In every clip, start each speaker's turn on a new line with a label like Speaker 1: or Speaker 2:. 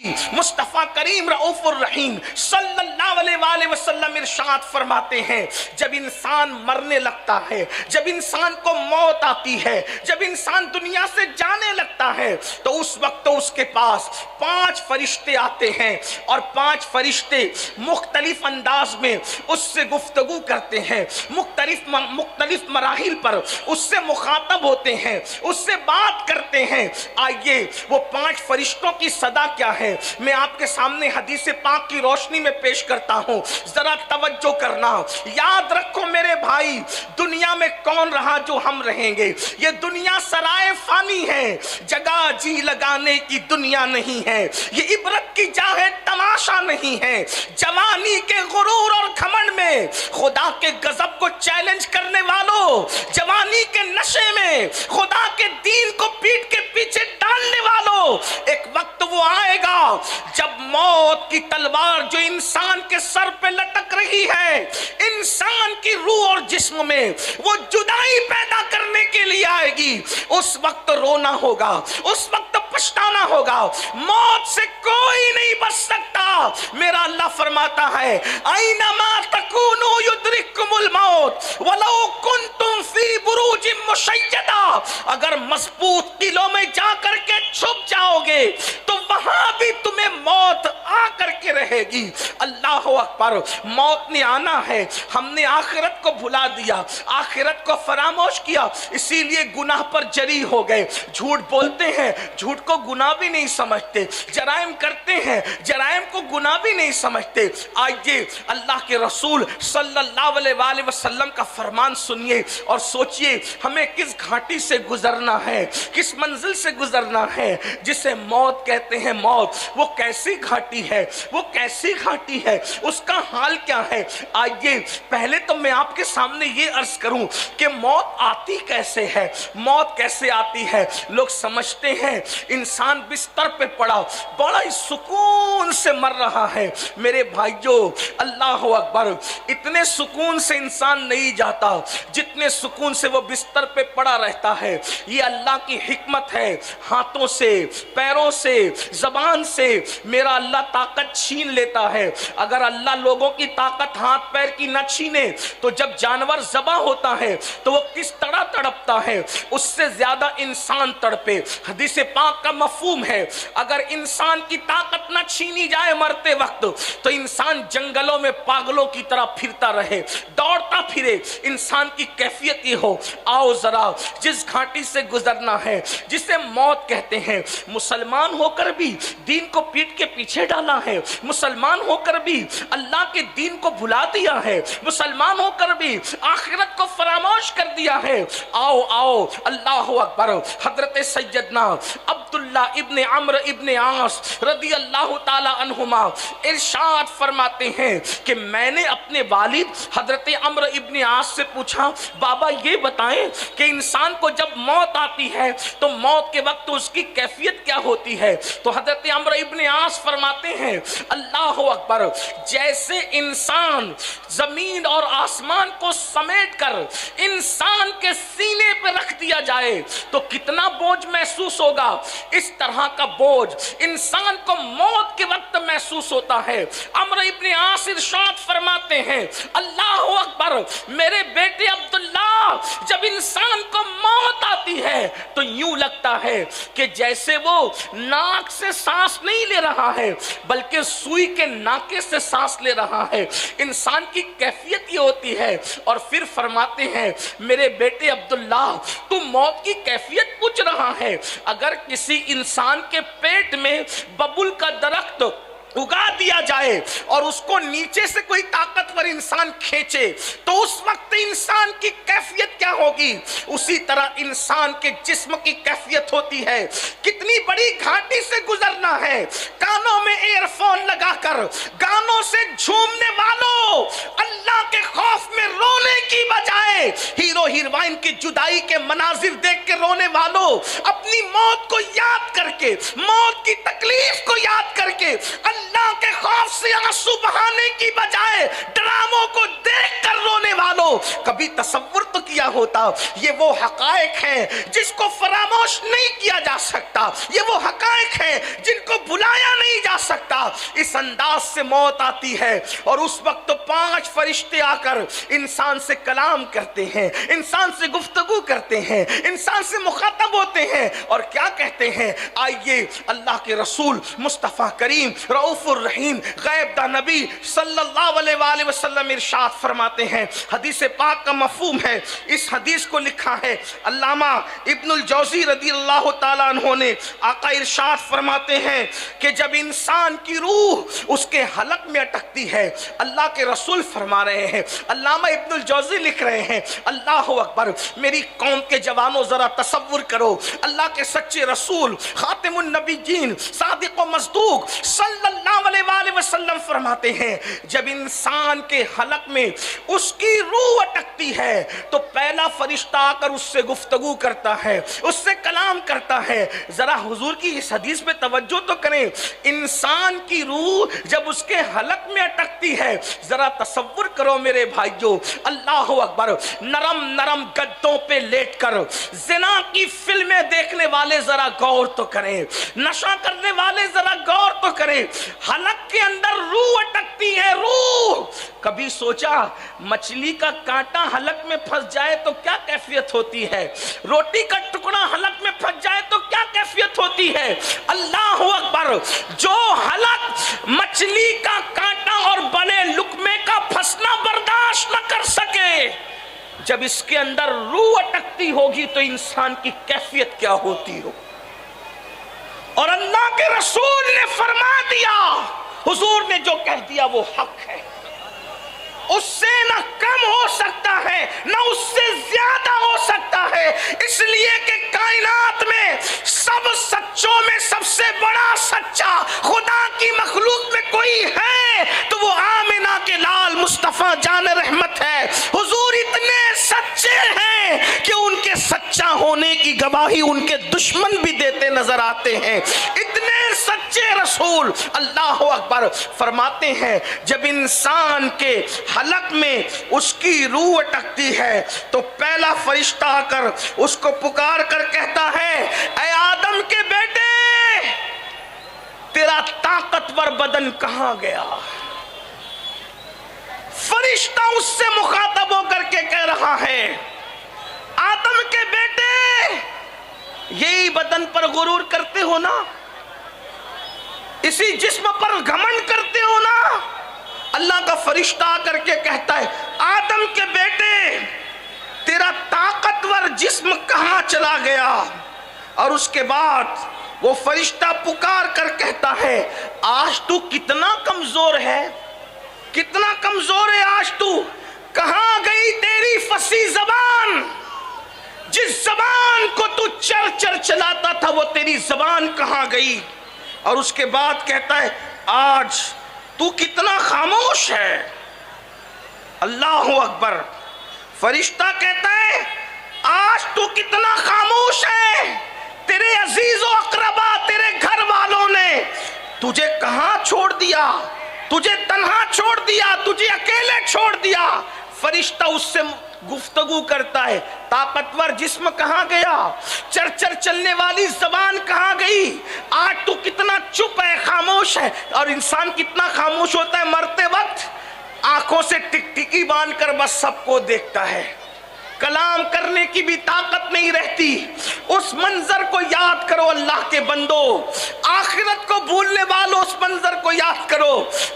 Speaker 1: مصطفیٰ کریم رؤوف الرحیم صلی اللہ علیہ وسلم ارشاد فرماتے ہیں جب انسان مرنے لگتا ہے، جب انسان کو موت آتی ہے، جب انسان دنیا سے جانے لگتا ہے تو اس وقت اس کے پاس 5 فرشتے آتے ہیں اور 5 فرشتے مختلف انداز میں اس سے گفتگو کرتے ہیں، مختلف مراحل پر اس سے مخاطب ہوتے ہیں، اس سے بات کرتے ہیں۔ آئیے وہ 5 فرشتوں کی صدا کیا ہے میں آپ کے سامنے حدیث پاک کی روشنی میں پیش کرتا ہوں، ذرا توجہ کرنا۔ یاد رکھو میرے بھائی، دنیا میں کون رہا جو ہم رہیں گے؟ یہ دنیا سرائے فانی ہے، جگہ جی لگانے کی دنیا نہیں ہے، یہ عبرت کی جا ہے، تماشا نہیں ہے۔ جوانی کے غرور اور گھمنڈ میں خدا کے غضب کو چیلنج کرنے والوں، جوانی کے نشے میں خدا کے دین کو پیٹ کے پیچھے ڈالنے والوں، ایک وقت وہ آئے گا جب موت کی تلوار جو انسان کے سر پہ لٹک رہی ہے، انسان کی روح اور جسم میں وہ جدائی پیدا کرنے کے لیے آئے گی۔ اس وقت رونا ہوگا، اس وقت پچھتانا ہوگا، موت سے کوئی نہیں بچ سکتا۔ میرا اللہ فرماتا ہے اینما تکونوا یدرککم الموت ولو کنتم فی بروج مشیدہ، اگر مضبوط قلعوں میں جا کر کے چھپ جاؤ گے تو وہاں بھی تمہیں موت آ کر کے رہے گی۔ اللہ اکبر، موت نے آنا ہے۔ ہم نے آخرت کو بھلا دیا، آخرت کو فراموش کیا، اسی لیے گناہ پر جری ہو گئے، جھوٹ بولتے ہیں، جھوٹ کو گناہ بھی نہیں سمجھتے، جرائم کرتے ہیں، جرائم کو گناہ بھی نہیں سمجھتے۔ آئیے اللہ کے رسول صلی اللہ علیہ وآلہ وسلم کا فرمان سنیے اور سوچئے ہمیں کس گھاٹی سے گزرنا ہے، کس منزل سے گزرنا ہے جسے موت کہتے ہیں۔ موت وہ کیسی گھاٹی ہے، وہ کیسی گھاٹی ہے، اس کا حال کیا ہے؟ آئیے پہلے تو میں آپ کے سامنے یہ عرض کروں کہ موت آتی کیسے ہے، موت کیسے آتی ہے۔ لوگ سمجھتے ہیں انسان بستر پہ پڑا بڑا ہی سکون سے مر رہا ہے۔ میرے بھائیو اللہ اکبر، اتنے سکون سے انسان نہیں جاتا جتنے سکون سے وہ بستر پہ پڑا رہتا ہے۔ یہ اللہ کی حکمت ہے، ہاتھوں سے، پیروں سے، زبان سے میرا اللہ طاقت چھین لیتا ہے۔ اگر اللہ لوگوں کی طاقت ہاتھ پیر کی نہ چھینے تو جب جانور ذبح ہوتا ہے تو وہ کس طرح تڑپتا ہے، اس سے زیادہ انسان تڑپے۔ حدیث پاک کا مفہوم ہے اگر انسان کی طاقت نہ چھینی جائے مرتے وقت تو انسان جنگلوں میں پاگلوں کی طرح پھرتا رہے، دوڑتا پھرے۔ انسان کی کیفیت یہ ہو۔ آؤ ذرا جس گھاٹی سے گزرنا ہے جسے موت کہتے ہیں، مسلمان ہو کر بھی دین کو پیٹ کے پیچھے ڈالا ہے، مسلمان ہو کر بھی اللہ کے دین کو بھلا دیا ہے، مسلمان ہو کر بھی آخرت کو فراموش کر دیا ہے۔ آؤ آؤ اللہ اکبر۔ حضرت سیدنا عبداللہ ابن عمرو ابن عاص رضی اللہ تعالی عنہما ارشاد فرماتے ہیں کہ میں نے اپنے والد حضرت عمرو ابن عاص سے پوچھا بابا یہ بتائیں کہ انسان کو جب موت آتی ہے تو موت کے وقت اس کی کیفیت کیا ہوتی ہے؟ تو حضرت عمرو ابن عاص فرماتے ہیں اللہ اکبر، جیسے انسان زمین اور آسمان کو سمیٹ کر انسان کے سینے پہ رکھ دیا جائے تو کتنا بوجھ محسوس ہوگا، اس طرح کا بوجھ انسان کو موت کے وقت محسوس ہوتا ہے۔ عمرو ابن عاص ارشاد فرماتے ہیں اللہ اکبر، میرے بیٹے عبداللہ جب انسان کو موت آتی ہے تو یوں لگتا ہے کہ جیسے وہ ناک سے سانس نہیں لے رہا ہے بلکہ سوئی کے ناکے سے سانس لے رہا ہے۔ انسان کی کیفیت یہ ہوتی ہے۔ اور پھر فرماتے ہیں میرے بیٹے عبداللہ تو موت کی کیفیت پوچھ رہا ہے، اگر کسی انسان کے پیٹ میں ببول کا درخت اگا دیا جائے اور اس کو نیچے سے کوئی طاقتور انسان کھینچے تو اس وقت انسان کی کیفیت کیا ہوگی؟ اسی طرح انسان کے جسم کی کیفیت ہوتی ہے۔ کتنی بڑی گھاٹی سے گزرنا ہے۔ کانوں میں ایئر فون لگا کر گانوں سے جھومنے والوں، اللہ کے خوف میں رونے کی بجائے ہیرو ہیروئن کی جدائی کے مناظر دیکھ کے رونے والوں، اپنی موت کو یاد کر کے، موت کی تکلیف کو یاد کر کے اللہ کے خوف سے آنسو بہانے کی بجائے ڈراموں کو دیکھ کر رونے والوں، کبھی تصور تو کیا ہوتا یہ وہ حقائق ہیں جس کو فراموش نہیں کیا جا سکتا، یہ وہ حقائق ہیں جن کو بھلایا نہیں جا انداز سے موت آتی ہے، اور اس وقت تو 5 فرشتے آ کر انسان سے کلام کرتے ہیں، انسان سے گفتگو کرتے ہیں، انسان سے مخاطب ہوتے ہیں، اور کیا کہتے ہیں؟ آئیے اللہ کے رسول مصطفیٰ کریم رؤوف الرحیم غیب دا نبی صلی اللہ علیہ وآلہ وسلم ارشاد فرماتے ہیں، حدیث پاک کا مفہوم ہے، اس حدیث کو لکھا ہے علامہ ابن الجوزی رضی اللہ تعالیٰ عنہ نے۔ آقا ارشاد فرماتے ہیں کہ جب انسان کی روح اس کے حلق میں اٹکتی ہے، اللہ کے رسول فرما رہے ہیں، علامہ ابن الجوزی لکھ رہے ہیں، اللہ اکبر، میری قوم کے جوانوں ذرا تصور کرو، اللہ کے سچے رسول خاتم النبیین صادق و مصدوق صلی اللہ علیہ وآلہ وسلم فرماتے ہیں جب انسان کے حلق میں اس کی روح اٹکتی ہے تو پہلا فرشتہ آ کر اس سے گفتگو کرتا ہے، اس سے کلام کرتا ہے۔ ذرا حضور کی اس حدیث میں توجہ تو کریں، انسان کی روح جب اس کے حلق میں اٹکتی ہے، ذرا تصور کرو میرے بھائیو، اللہ اکبر، نرم نرم گدوں پہ لیٹ کر زنا کی فلمیں دیکھنے والے ذرا غور تو کریں، نشہ کرنے والے ذرا غور تو کریں، حلق کے اندر روح اٹکتی ہے، روح۔ کبھی سوچا مچھلی کا کانٹا حلق میں پھنس جائے تو کیا کیفیت ہوتی ہے؟ روٹی کا ٹکڑا حلق میں پھنس جائے تو کیا کیفیت ہوتی ہے؟ اللہ اکبر، جو حلق مچھلی کا کانٹا اور بڑے لقمے کا پھنسنا برداشت نہ کر سکے، جب اس کے اندر روح اٹکتی ہوگی تو انسان کی کیفیت کیا ہوتی ہو؟ اور اللہ کے رسول نے فرما دیا، حضور نے جو کہہ دیا وہ حق ہے، اس سے نہ کم ہو سکتا ہے نہ اس سے زیادہ ہو سکتا ہے، اس لیے کہ کائنات میں سب سچوں میں سب سے بڑا سچا خدا کی مخلوق میں کوئی ہے تو وہ آمنہ کے لال مصطفیٰ جان رحمت ہے۔ حضور اتنے سچے ہیں کہ ان کے سچا ہونے کی گواہی ان کے دشمن بھی دیتے نظر آتے ہیں، اتنے سچے رسول۔ اللہ اکبر، فرماتے ہیں جب انسان کے حلق میں اس کی روح اٹکتی ہے تو پہلا فرشتہ آ کر اس کو پکار کر کہتا ہے، اے آدم کے بیٹے، تیرا طاقتور بدن کہاں گیا؟ فرشتہ اس سے مخاطب ہو کر کے کہہ رہا ہے، آدم کے بیٹے، یہی بدن پر غرور کرتے ہو نا، اسی جسم پر گھمنڈ کرتے ہو نا؟ اللہ کا فرشتہ آ کر کے کہتا ہے، آدم کے بیٹے، تیرا طاقتور جسم کہاں چلا گیا؟ اور اس کے بعد وہ فرشتہ پکار کر کہتا ہے، آج تو کتنا کمزور ہے، کتنا کمزور ہے آج تو، کہاں گئی تیری فصیح زبان؟ جس زبان کو تو چر چر چلاتا تھا وہ تیری زبان کہاں گئی؟ اور اس کے بعد کہتا ہے، آج تو کتنا خاموش ہے۔ اللہ اکبر، فرشتہ کہتا ہے، آج تو کتنا خاموش ہے، تیرے عزیز و اقربا، تیرے گھر والوں نے تجھے کہاں چھوڑ دیا، تجھے تنہا چھوڑ دیا، تجھے اکیلے چھوڑ دیا۔ فرشتہ اس سے گفتگو کرتا ہے، طاقتور جسم کہاں گیا، چر چر چلنے والی زبان کہاں گئی؟ آج تو کتنا چپ ہے، خاموش ہے۔ اور انسان کتنا خاموش ہوتا ہے مرتے وقت؟ آنکھوں سے ٹک ٹکی باندھ کر بس سب کو دیکھتا ہے، کلام کرنے کی بھی طاقت نہیں رہتی۔ اس منظر کو یاد کرو اللہ کے بندو، آخرت کو بھولنے والوں اس منظر کو یاد کرو،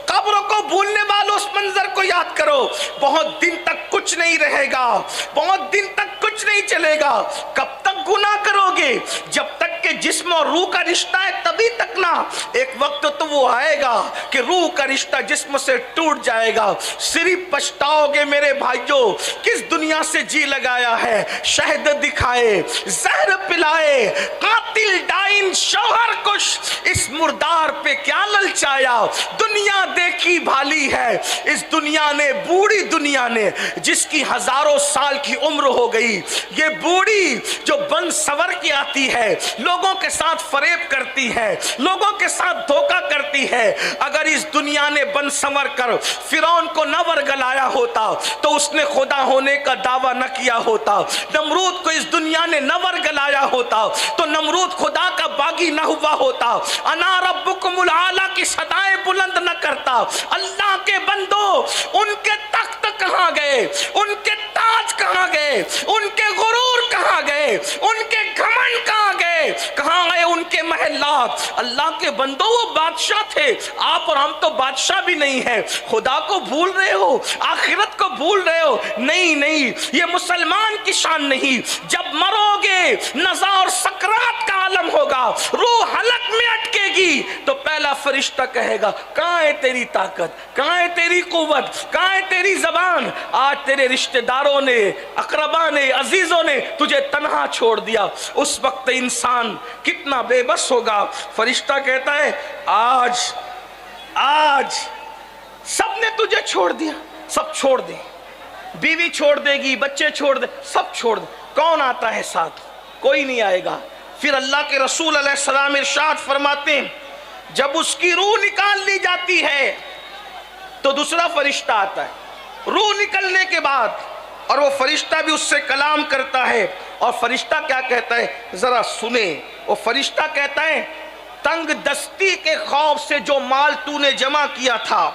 Speaker 1: قبر کو بھولنے والوں اس منظر کو یاد کرو۔ بہت دن تک کچھ نہیں رہے گا، بہت دن تک کچھ نہیں چلے گا۔ کب تک گناہ کرو گے؟ جب تک کہ جسم اور روح کا رشتہ ہے تبھی تک نہ۔ ایک وقت تو وہ آئے گا کہ روح کا رشتہ جسم سے ٹوٹ جائے گا، صرف پچھتاؤ گے میرے بھائیوں، کس دنیا سے جی لگایا ہے، شہد دکھائے، زہر پلائے، قاتل ڈائن شوہر کش، اس مردار پہ کیا للچایا۔ دنیا دیکھی بھالی ہے اس دنیا نے، بوڑھی دنیا نے، جس کی ہزاروں سال کی عمر ہو گئی، یہ بوڑھی جو بن سور کی آتی ہے، لوگوں کے ساتھ فریب کرتی ہے، لوگوں کے ساتھ دھوکہ کرتی ہے۔ اگر اس دنیا نے بن سور کر فرعون کو نہ ورگلایا ہوتا تو اس نے خدا ہونے کا دعویٰ نہ کیا ہوتا۔ نمرود کو اس دنیا نے نہ ورگلایا ہوتا تو نمرود خدا کا باغی نہ ہوا ہوتا۔ انا رب ربکم العالی کی صدائیں بلند نہ کرتا؟ اللہ کے بندو، ان کے تخت کہاں گئے؟ ان کے تاج کہاں گئے؟ ان کے غرور کہاں گئے؟ ان کے گھمنڈ کہاں گئے؟ کہاں گئے ان کے محلات؟ اللہ کے بندو، وہ بادشاہ تھے، آپ اور ہم تو بادشاہ بھی نہیں ہیں۔ خدا کو بھول رہے ہو؟ آخرت کو بھول رہے ہو؟ نہیں نہیں، یہ مسلمان کی شان نہیں۔ جب مرو گے، نزا اور سکرات کا عالم ہوگا، روح حلق میں اٹکے گی، تو پہلا فرشتہ کہے گا کہاں ہے تیری طاقت، کہاں ہے تیری قوت، کہاں ہے تیری زبان؟ آج تیرے رشتہ داروں نے، اقربا نے، عزیزوں نے تجھے تنہا چھوڑ دیا۔ اس وقت انسان کتنا بے بس ہوگا۔ فرشتہ کہتا ہے آج سب نے تجھے چھوڑ دیا، سب چھوڑ دے، بیوی چھوڑ دے گی، بچے چھوڑ دے، سب چھوڑ دے، کون آتا ہے ساتھ؟ کوئی نہیں آئے گا۔ پھر اللہ کے رسول علیہ السلام ارشاد فرماتے ہیں جب اس کی روح نکال لی جاتی ہے تو دوسرا فرشتہ آتا ہے روح نکلنے کے بعد، اور وہ فرشتہ بھی اس سے کلام کرتا ہے۔ اور فرشتہ کیا کہتا ہے ذرا سنیں۔ وہ فرشتہ کہتا ہے تنگ دستی کے خوف سے جو مال تو نے جمع کیا تھا،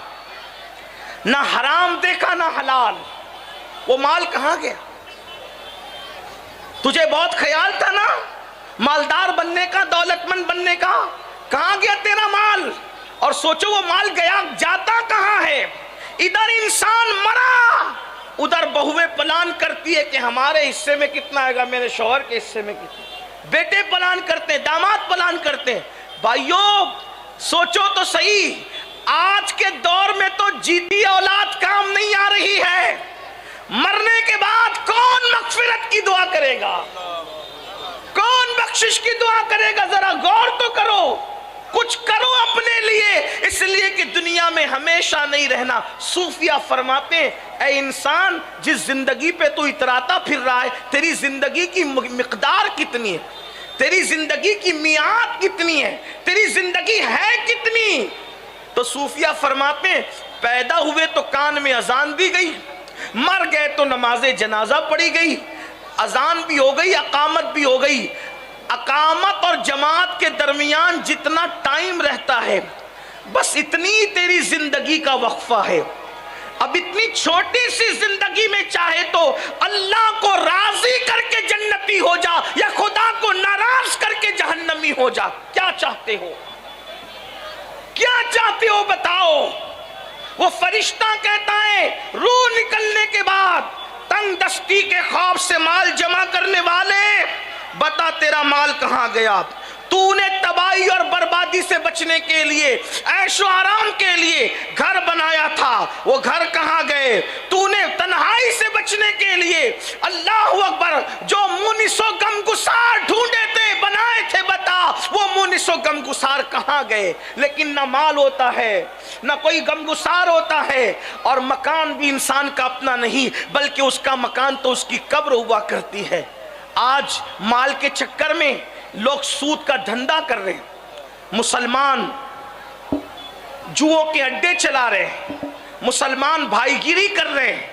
Speaker 1: نہ حرام دیکھا نہ حلال، وہ مال کہاں گیا؟ تجھے بہت خیال تھا نا مالدار بننے کا، دولت مند بننے کا، کہاں گیا تیرا مال؟ اور سوچو وہ مال گیا، جاتا کہاں ہے؟ ادھر انسان مرا، ادھر بہویں پلان کرتی ہے کہ ہمارے حصے میں کتنا آئے گا، میرے شوہر کے حصے میں کتنا، بیٹے پلان کرتے ہیں، داماد پلان کرتے ہیں۔ بھائیو سوچو تو صحیح، آج کے دور میں تو جیتی اولاد کام نہیں آ رہی ہے۔ مرنے کے بعد کون مغفرت کی دعا کرے گا؟ کون بخشش کی دعا کرے گا؟ ذرا غور تو کرو، کچھ کرو اپنے لیے، اس لیے کہ دنیا میں ہمیشہ نہیں رہنا۔ صوفیہ فرماتے ہیں اے انسان، جس زندگی پہ تو اتراتا پھر رہا ہے، تیری زندگی کی مقدار کتنی ہے؟ تیری زندگی کی میعاد کتنی ہے؟ تیری زندگی ہے کتنی؟ تو صوفیہ فرماتے ہیں پیدا ہوئے تو کان میں اذان بھی گئی، مر گئے تو نماز جنازہ پڑھی گئی، اذان بھی ہو گئی، اقامت بھی ہو گئی۔ اقامت اور جماعت کے درمیان جتنا ٹائم رہتا ہے بس اتنی تیری زندگی کا وقفہ ہے۔ اب اتنی چھوٹی سی زندگی میں چاہے تو اللہ کو راضی کر کے جنتی ہو جا یا خدا کو ناراض کر کے جہنمی ہو جا، کیا چاہتے ہو؟ کیا چاہتے ہو بتاؤ؟ وہ فرشتہ کہتا ہے روح نکلنے کے بعد تنگ دستی کے خوف سے مال جمع کرنے والے، بتا تیرا مال کہاں گیا؟ تو نے تباہی اور بربادی سے بچنے کے لیے، عیش و آرام کے لیے گھر بنایا تھا، وہ گھر کہاں گئے؟ تو نے تنہائی سے بچنے کے لیے اللہ اکبر جو مونس و غمگسار ڈھونڈے تھے، بنائے تھے، بتا وہ مونس و غمگسار کہاں گئے؟ لیکن نہ مال ہوتا ہے، نہ کوئی غمگسار ہوتا ہے، اور مکان بھی انسان کا اپنا نہیں بلکہ اس کا مکان تو اس کی قبر ہوا کرتی ہے۔ آج مال کے چکر میں لوگ سود کا دھندا کر رہے ہیں، مسلمان جوؤں کے اڈے چلا رہے ہیں، مسلمان بھائی گیری کر رہے ہیں،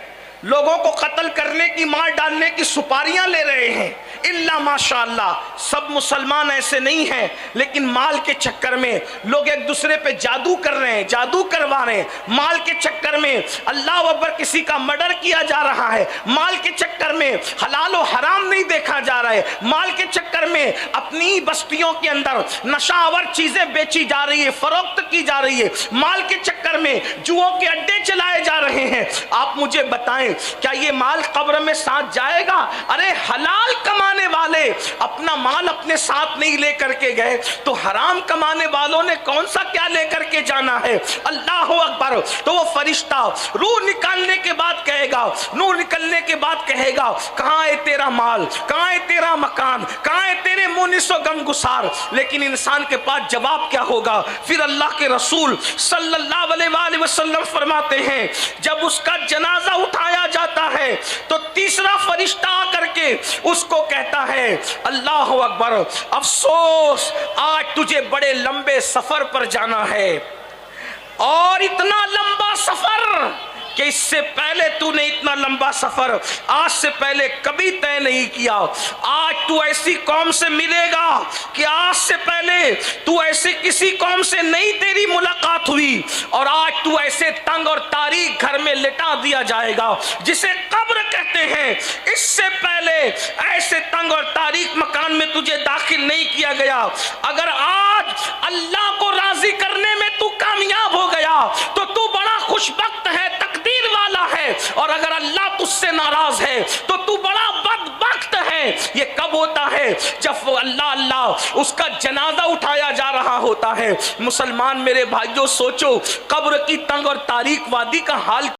Speaker 1: لوگوں کو قتل کرنے کی، مار ڈالنے کی سپاریاں لے رہے ہیں۔ اللہ ماشاءاللہ سب مسلمان ایسے نہیں ہیں، لیکن مال کے چکر میں لوگ ایک دوسرے پہ جادو کر رہے ہیں، جادو کروا رہے ہیں۔ مال کے چکر میں اللہ اکبر کسی کا مرڈر کیا جا رہا ہے، مال کے چکر میں حلال و حرام نہیں دیکھا جا رہا ہے، مال کے چکر میں اپنی بستیوں کے اندر نشہ آور چیزیں بیچی جا رہی ہے، فروخت کی جا رہی ہے، مال کے چکر میں جوؤں کے اڈے چلائے جا رہے ہیں۔ آپ مجھے بتائیں کیا یہ مال قبر میں ساتھ جائے گا؟ ارے حلال کمانے والے اپنا مال اپنے ساتھ نہیں لے کر کے گئے تو حرام کمانے والوں نے کون سا کیا لے کر کے جانا ہے؟ اللہ اکبر۔ تو وہ فرشتہ روح نکالنے کے بعد کہے گا، نور نکلنے کے بعد کہے گا کہاں ہے تیرا مال، کہاں ہے تیرا مکان، کہاں ہے تیرے مونس و غمگسار؟ لیکن انسان کے پاس جواب کیا ہوگا؟ پھر اللہ کے رسول صلی اللہ علیہ وآلہ وسلم فرماتے ہیں جب اس کا جنازہ اٹھایا جاتا ہے تو تیسرا فرشتہ آ کر کے اس کو کہتا ہے اللہ اکبر، افسوس آج تجھے بڑے لمبے سفر پر جانا ہے، اور اتنا لمبا سفر کہ اس سے پہلے تو نے اتنا لمبا سفر آج سے پہلے کبھی طے نہیں کیا، آج تو ایسی قوم سے ملے گا کہ آج سے پہلے تو ایسے کسی قوم سے نہیں تیری ملاقات ہوئی، اور آج تو ایسے تنگ اور تاریک گھر میں لٹا دیا جائے گا جسے قبر کہتے ہیں، اس سے پہلے ایسے تنگ اور تاریک مکان میں تجھے داخل نہیں کیا گیا۔ اگر آج اللہ کو راضی کرنے میں تو کامیاب ہو گیا تو تو بڑا خوش بخت ہے، تقدیر والا ہے، اور اگر اللہ تجھ سے ناراض ہے تو تو بڑا بدبخت ہے۔ یہ کب ہوتا ہے؟ جب اللہ اس کا جنازہ اٹھایا جا رہا ہوتا ہے۔ مسلمان میرے بھائیوں، سوچو قبر کی تنگ اور تاریک وادی کا حال